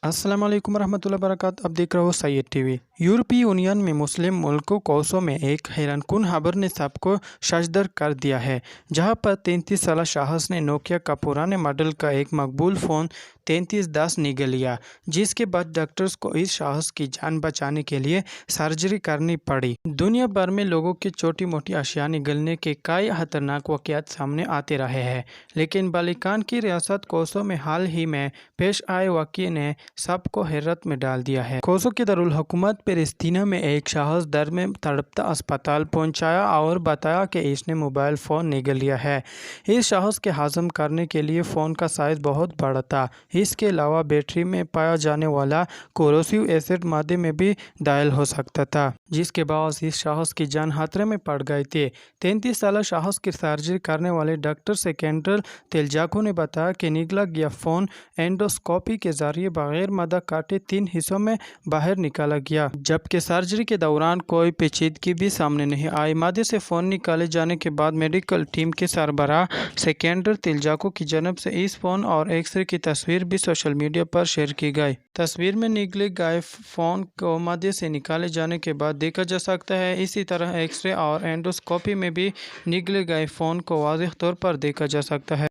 अस्सलाम वालेकुम रहमतुल्लाहि वबरकातुहू। अब देख रहे हो सैयद टीवी। यूरोपीय यूनियन में मुस्लिम मुल्कों कोसों में एक हैरानकुन खबर ने सबको शशदर कर दिया है, जहां पर 33 साला शख्स ने नोकिया का पुराने मॉडल का एक मकबूल फ़ोन 3310 निगल लिया, जिसके बाद डॉक्टर्स को इस शख्स की जान बचाने के लिए सर्जरी करनी पड़ी। दुनिया भर में लोगों की छोटी मोटी अशिया निगलने के कई खतरनाक वाक़यात सामने आते रहे हैं, लेकिन बाल्कान की रियासत कोसों में हाल ही में पेश आए वाक़ये ने सबको हैरत में डाल दिया है। कोसों के दारुल हुकूमत पेलेस्तीना में एक शख्स दर्द में तड़पता अस्पताल पहुंचाया और बताया कि इसने मोबाइल फ़ोन निगल लिया है। इस शख्स के हज़म करने के लिए फ़ोन का साइज़ बहुत बड़ा था। इसके अलावा बैटरी में पाया जाने वाला कोरोसिव एसिड मादे में भी दाखिल हो सकता था, जिसके बाद इस शख्स की जान खतरे में पड़ गई थी। 33 साल शख्स की सर्जरी करने वाले डॉक्टर सेकेंड्रल तेलजाको ने बताया कि निगला गया फ़ोन एंडोस्कोपी के जरिए बगैर मादा काटे 3 हिस्सों में बाहर निकाला गया, जबकि सर्जरी के दौरान कोई पेचीदगी भी सामने नहीं आई। मादे से फ़ोन निकाले जाने के बाद मेडिकल टीम के सरबराह सेकेंडर तिलजाको की जानब से इस फ़ोन और एक्सरे की तस्वीर भी सोशल मीडिया पर शेयर की गई। तस्वीर में निकले गए फ़ोन को मादे से निकाले जाने के बाद देखा जा सकता है। इसी तरह एक्सरे और एंडोस्कोपी में भी निकले गए फ़ोन को वाज़ेह तौर पर देखा जा सकता है।